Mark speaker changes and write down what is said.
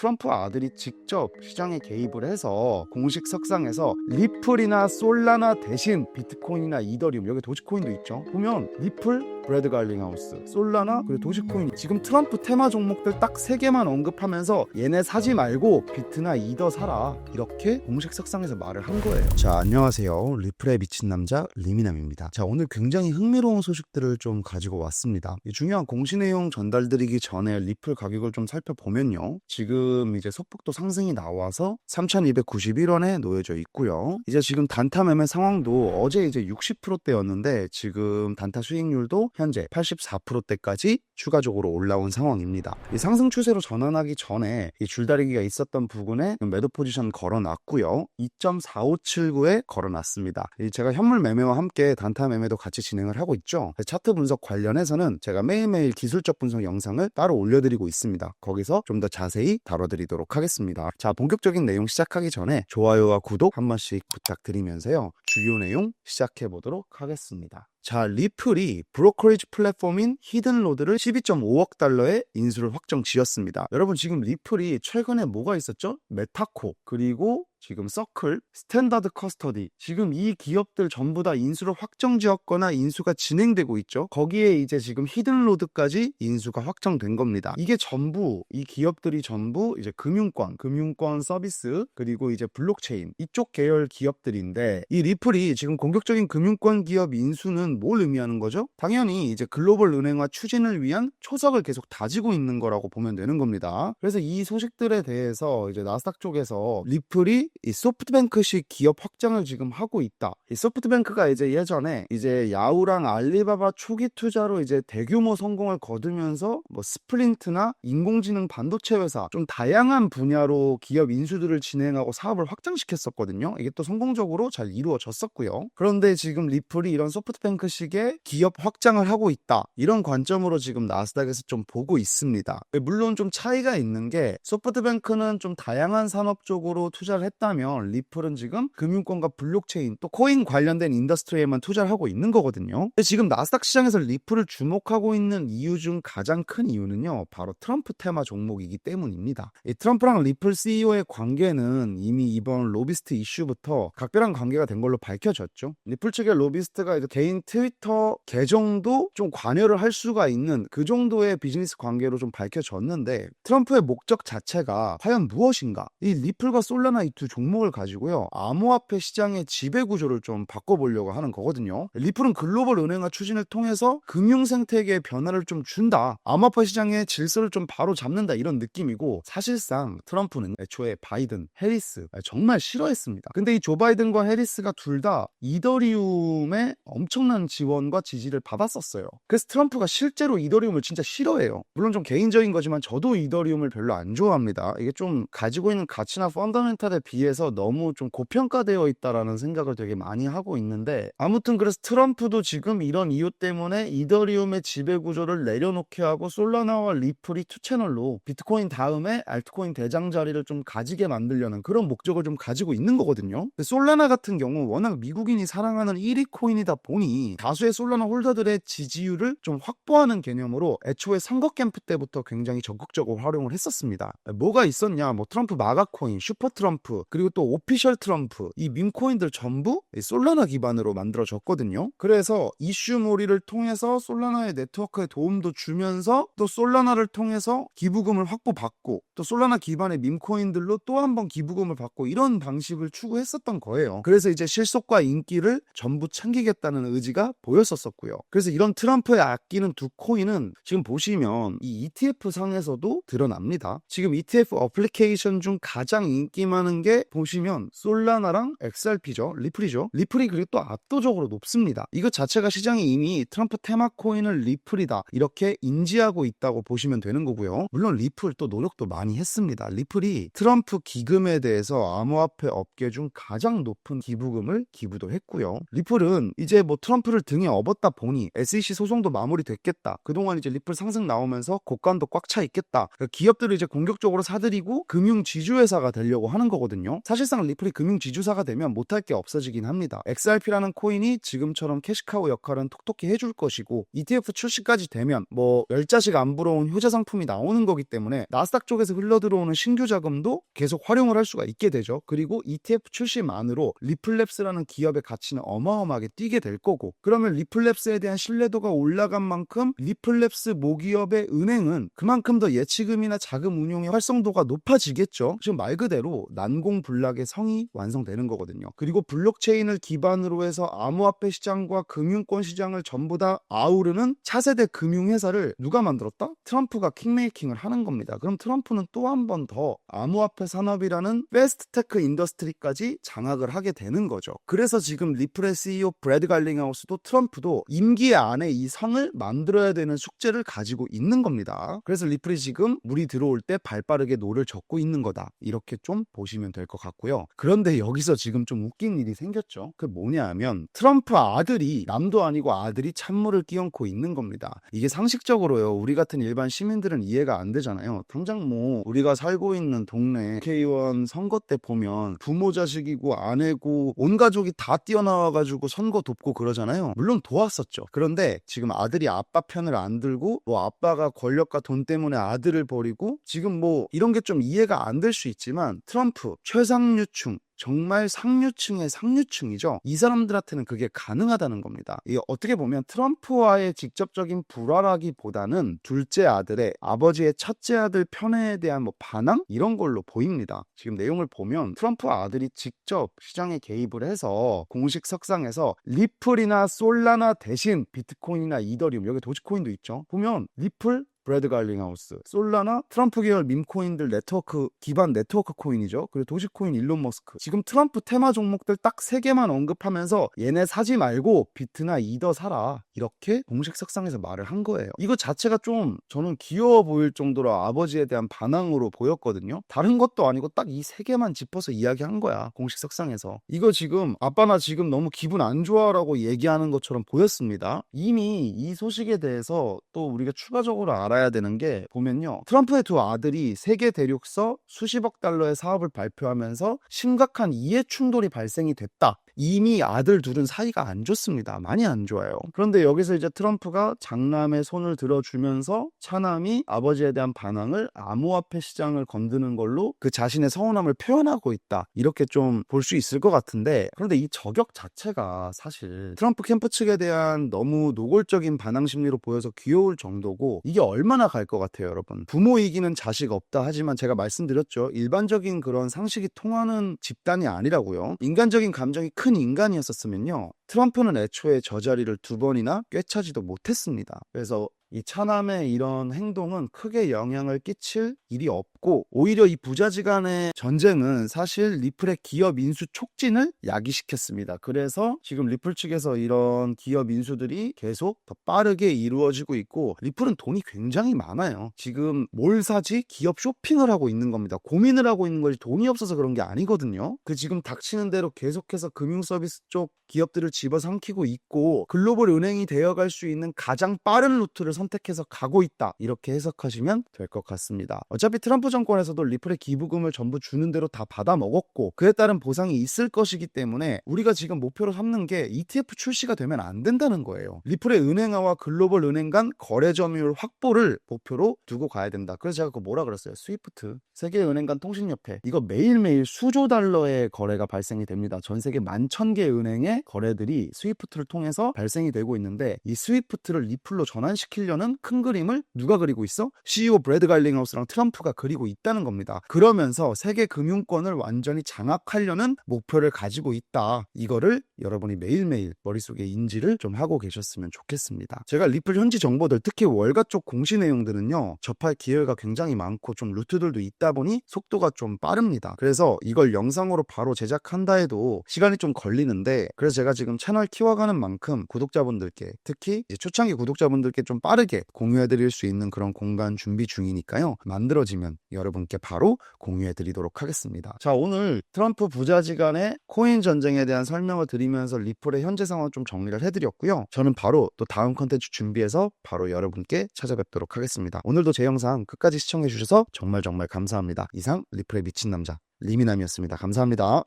Speaker 1: 트럼프 아들이 직접 시장에 개입을 해서 공식 석상에서 리플이나 솔라나 대신 비트코인이나 이더리움, 여기 도지코인도 있죠. 보면 리플, 브래드 갈링하우스, 솔라나, 그리고 도지코인, 지금 트럼프 테마 종목들 딱 3개만 언급하면서 얘네 사지 말고 비트나 이더 사라, 이렇게 공식 석상에서 말을 한 거예요. 자, 안녕하세요. 리플에 미친 남자 리미남입니다. 자, 오늘 굉장히 흥미로운 소식들을 좀 가지고 왔습니다. 이 중요한 공시 내용 전달드리기 전에 리플 가격을 좀 살펴보면요, 지금 이제 소폭도 상승이 나와서 3,291원에 놓여져 있고요. 이제 지금 단타 매매 상황도 어제 이제 60%대였는데 지금 단타 수익률도 현재 84%대까지 추가적으로 올라온 상황입니다. 이 상승 추세로 전환하기 전에 이 줄다리기가 있었던 부분에 매도 포지션 걸어놨고요. 2.4579에 걸어놨습니다. 제가 현물 매매와 함께 단타 매매도 같이 진행을 하고 있죠. 차트 분석 관련해서는 제가 매일매일 기술적 분석 영상을 따로 올려드리고 있습니다. 거기서 좀 더 자세히 다뤄드리도록 하겠습니다. 자, 본격적인 내용 시작하기 전에 좋아요와 구독 한 번씩 부탁드리면서요, 주요 내용 시작해 보도록 하겠습니다. 자, 리플이 브로커리지 플랫폼인 히든로드를 12.5억 달러에 인수를 확정 지었습니다. 여러분, 지금 리플이 최근에 뭐가 있었죠? 메타코, 그리고 지금 서클, 스탠다드 커스터디, 지금 이 기업들 전부 다 인수를 확정지었거나 인수가 진행되고 있죠. 거기에 이제 지금 히든로드까지 인수가 확정된 겁니다. 이게 전부, 이 기업들이 전부 이제 금융권 서비스, 그리고 이제 블록체인, 이쪽 계열 기업들인데, 이 리플이 지금 공격적인 금융권 기업 인수는 뭘 의미하는 거죠? 당연히 이제 글로벌 은행화 추진을 위한 초석을 계속 다지고 있는 거라고 보면 되는 겁니다. 그래서 이 소식들에 대해서 이제 나스닥 쪽에서 리플이 이 소프트뱅크식 기업 확장을 지금 하고 있다. 이 소프트뱅크가 이제 예전에 이제 야후랑 알리바바 초기 투자로 이제 대규모 성공을 거두면서 뭐 스프린트나 인공지능 반도체 회사, 좀 다양한 분야로 기업 인수들을 진행하고 사업을 확장시켰었거든요. 이게 또 성공적으로 잘 이루어졌었고요. 그런데 지금 리플이 이런 소프트뱅크식의 기업 확장을 하고 있다, 이런 관점으로 지금 나스닥에서 좀 보고 있습니다. 물론 좀 차이가 있는 게, 소프트뱅크는 좀 다양한 산업 쪽으로 투자를 했다면 리플은 지금 금융권과 블록체인, 또 코인 관련된 인더스트리에만 투자를 하고 있는 거거든요. 근데 지금 나스닥 시장에서 리플을 주목하고 있는 이유 중 가장 큰 이유는요, 바로 트럼프 테마 종목이기 때문입니다. 이 트럼프랑 리플 CEO의 관계는 이미 이번 로비스트 이슈부터 각별한 관계가 된 걸로 밝혀졌죠. 리플 측의 로비스트가 이제 개인 트위터 계정도 좀 관여를 할 수가 있는 그 정도의 비즈니스 관계로 좀 밝혀졌는데, 트럼프의 목적 자체가 과연 무엇인가? 이 리플과 솔라나, 이 두 종목을 가지고요, 암호화폐 시장의 지배 구조를 좀 바꿔보려고 하는 거거든요. 리플은 글로벌 은행화 추진을 통해서 금융 생태계의 변화를 좀 준다, 암호화폐 시장의 질서를 좀 바로 잡는다, 이런 느낌이고, 사실상 트럼프는 애초에 바이든, 해리스 정말 싫어했습니다. 근데 이 조 바이든과 해리스가 둘 다 이더리움의 엄청난 지원과 지지를 받았었어요. 그래서 트럼프가 실제로 이더리움을 진짜 싫어해요. 물론 좀 개인적인 거지만 저도 이더리움을 별로 안 좋아합니다. 이게 좀 가지고 있는 가치나 펀더멘탈에 비해서 너무 좀 고평가되어 있다라는 생각을 되게 많이 하고 있는데, 아무튼 그래서 트럼프도 지금 이런 이유 때문에 이더리움의 지배 구조를 내려놓게 하고 솔라나와 리플이 투 채널로 비트코인 다음에 알트코인 대장 자리를 좀 가지게 만들려는 그런 목적을 좀 가지고 있는 거거든요. 솔라나 같은 경우 워낙 미국인이 사랑하는 1위 코인이다 보니 다수의 솔라나 홀더들의 지지율을 좀 확보하는 개념으로 애초에 선거 캠프 때부터 굉장히 적극적으로 활용을 했었습니다. 뭐가 있었냐, 뭐 트럼프 마가 코인, 슈퍼 트럼프, 그리고 또 오피셜 트럼프, 이 밈코인들 전부 솔라나 기반으로 만들어졌거든요. 그래서 이슈몰이를 통해서 솔라나의 네트워크에 도움도 주면서, 또 솔라나를 통해서 기부금을 확보받고, 또 솔라나 기반의 밈코인들로 또 한 번 기부금을 받고, 이런 방식을 추구했었던 거예요. 그래서 이제 실속과 인기를 전부 챙기겠다는 의지가 보였었고요. 그래서 이런 트럼프의 아끼는 두 코인은 지금 보시면 이 ETF 상에서도 드러납니다. 지금 ETF 어플리케이션 중 가장 인기 많은 게 보시면 솔라나랑 XRP죠. 리플이죠. 리플이 그리고 또 압도적으로 높습니다. 이것 자체가 시장이 이미 트럼프 테마 코인을 리플이다, 이렇게 인지하고 있다고 보시면 되는 거고요. 물론 리플 또 노력도 많이 했습니다. 리플이 트럼프 기금에 대해서 암호화폐 업계 중 가장 높은 기부금을 기부도 했고요. 리플은 이제 뭐 트럼프를 등에 업었다 보니 SEC 소송도 마무리됐겠다, 그동안 이제 리플 상승 나오면서 곡간도 꽉 차 있겠다, 기업들을 이제 공격적으로 사들이고 금융 지주회사가 되려고 하는 거거든요. 있거든요. 사실상 리플이 금융지주사가 되면 못할 게 없어지긴 합니다. XRP라는 코인이 지금처럼 캐시카우 역할은 톡톡히 해줄 것이고 ETF 출시까지 되면 뭐 10자식 안 부러운 효자 상품이 나오는 거기 때문에 나스닥 쪽에서 흘러들어오는 신규 자금도 계속 활용을 할 수가 있게 되죠. 그리고 ETF 출시만으로 리플랩스라는 기업의 가치는 어마어마하게 뛰게 될 거고, 그러면 리플랩스에 대한 신뢰도가 올라간 만큼 리플랩스 모기업의 은행은 그만큼 더 예치금이나 자금 운용의 활성도가 높아지겠죠. 지금 말 그대로 난공불락의 성이 완성되는 거거든요. 그리고 블록체인을 기반으로 해서 암호화폐 시장과 금융권 시장을 전부 다 아우르는 차세대 금융회사를 누가 만들었다? 트럼프가 킹메이킹을 하는 겁니다. 그럼 트럼프는 또 한 번 더 암호화폐 산업이라는 패스트테크 인더스트리까지 장악을 하게 되는 거죠. 그래서 지금 리플의 CEO 브래드 갈링하우스도 트럼프도 임기 안에 이 성을 만들어야 되는 숙제를 가지고 있는 겁니다. 그래서 리플이 지금 물이 들어올 때 발빠르게 노를 젓고 있는 거다, 이렇게 좀 보시면 될 것 같고요. 그런데 여기서 지금 좀 웃긴 일이 생겼죠. 그 뭐냐 하면 트럼프 아들이, 남도 아니고 아들이 찬물을 끼얹고 있는 겁니다. 이게 상식적으로요, 우리 같은 일반 시민들은 이해가 안 되잖아요. 당장 뭐 우리가 살고 있는 동네 국회의원 선거 때 보면 부모 자식이고 아내고 온 가족이 다 뛰어나와가지고 선거 돕고 그러잖아요. 물론 도왔었죠. 그런데 지금 아들이 아빠 편을 안 들고 뭐 아빠가 권력과 돈 때문에 아들을 버리고 지금 뭐 이런 게 좀 이해가 안 될 수 있지만, 트럼프 최상류층, 정말 상류층의 상류층이죠. 이 사람들한테는 그게 가능하다는 겁니다. 이게 어떻게 보면 트럼프와의 직접적인 불화라기보다는 둘째 아들의, 아버지의 첫째 아들 편에 대한 뭐 반항? 이런 걸로 보입니다. 지금 내용을 보면 트럼프 아들이 직접 시장에 개입을 해서 공식 석상에서 리플이나 솔라나 대신 비트코인이나 이더리움, 여기 도지코인도 있죠. 보면 리플, 브래드 갈링하우스, 솔라나 트럼프 계열 밈코인들 네트워크, 기반 네트워크 코인이죠. 그리고 도지코인 일론 머스크. 지금 트럼프 테마 종목들 딱 3개만 언급하면서 얘네 사지 말고 비트나 이더 사라, 이렇게 공식 석상에서 말을 한 거예요. 이거 자체가 좀 저는 귀여워 보일 정도로 아버지에 대한 반항으로 보였거든요. 다른 것도 아니고 딱 이 3개만 짚어서 이야기한 거야, 공식 석상에서. 이거 지금 아빠 나 지금 너무 기분 안 좋아라고 얘기하는 것처럼 보였습니다. 이미 이 소식에 대해서 또 우리가 추가적으로 알아야 되는 게, 보면요, 트럼프의 두 아들이 세계 대륙서 수십억 달러의 사업을 발표하면서 심각한 이해 충돌이 발생이 됐다. 이미 아들 둘은 사이가 안 좋습니다. 많이 안 좋아요. 그런데 여기서 이제 트럼프가 장남의 손을 들어주면서 차남이 아버지에 대한 반항을 암호화폐 시장을 건드는 걸로 그 자신의 서운함을 표현하고 있다, 이렇게 좀 볼 수 있을 것 같은데, 그런데 이 저격 자체가 사실 트럼프 캠프 측에 대한 너무 노골적인 반항 심리로 보여서 귀여울 정도고, 이게 얼마나 갈 것 같아요, 여러분. 부모 이기는 자식 없다 하지만 제가 말씀드렸죠, 일반적인 그런 상식이 통하는 집단이 아니라고요. 인간적인 감정이 큰 인간이었었으면요, 트럼프는 애초에 저 자리를 2번이나 꿰차지도 못했습니다. 그래서 이 차남의 이런 행동은 크게 영향을 끼칠 일이 없고, 오히려 이 부자지간의 전쟁은 사실 리플의 기업 인수 촉진을 야기시켰습니다. 그래서 지금 리플 측에서 이런 기업 인수들이 계속 더 빠르게 이루어지고 있고, 리플은 돈이 굉장히 많아요. 지금 뭘 사지? 기업 쇼핑을 하고 있는 겁니다. 고민을 하고 있는 거지 돈이 없어서 그런 게 아니거든요. 그 지금 닥치는 대로 계속해서 금융 서비스 쪽 기업들을 집어삼키고 있고, 글로벌 은행이 되어갈 수 있는 가장 빠른 루트를 선택해서 가고 있다, 이렇게 해석하시면 될 것 같습니다. 어차피 트럼프 정권에서도 리플의 기부금을 전부 주는 대로 다 받아 먹었고, 그에 따른 보상이 있을 것이기 때문에 우리가 지금 목표로 삼는 게 ETF 출시가 되면 안 된다는 거예요. 리플의 은행화와 글로벌 은행 간 거래 점유율 확보를 목표로 두고 가야 된다. 그래서 제가 그거 뭐라 그랬어요? 스위프트, 세계은행 간 통신협회, 이거 매일매일 수조 달러의 거래가 발생이 됩니다. 전 세계 11,000개 은행의 거래들이 스위프트를 통해서 발생이 되고 있는데, 이 스위프트를 리플로 전환시키려는 큰 그림을 누가 그리고 있어? CEO 브래드 갈링하우스랑 트럼프가 그리고 있다는 겁니다. 그러면서 세계 금융권을 완전히 장악하려는 목표를 가지고 있다. 이거를 여러분이 매일매일 머릿속에 인지를 좀 하고 계셨으면 좋겠습니다. 제가 리플 현지 정보들, 특히 월가 쪽 공시 내용들은요, 접할 기회가 굉장히 많고 좀 루트들도 있다 보니 속도가 좀 빠릅니다. 그래서 이걸 영상으로 바로 제작한다 해도 시간이 좀 걸리는데, 그래서 제가 지금 채널 키워가는 만큼 구독자분들께, 특히 이제 초창기 구독자분들께 좀 빠르게 공유해드릴 수 있는 그런 공간 준비 중이니까요, 만들어지면 여러분께 바로 공유해드리도록 하겠습니다. 자, 오늘 트럼프 부자지간의 코인 전쟁에 대한 설명을 드리면서 리플의 현재 상황 좀 정리를 해드렸고요. 저는 바로 또 다음 컨텐츠 준비해서 바로 여러분께 찾아뵙도록 하겠습니다. 오늘도 제 영상 끝까지 시청해주셔서 정말 감사합니다. 이상 리플의 미친 남자 리미남이었습니다. 감사합니다.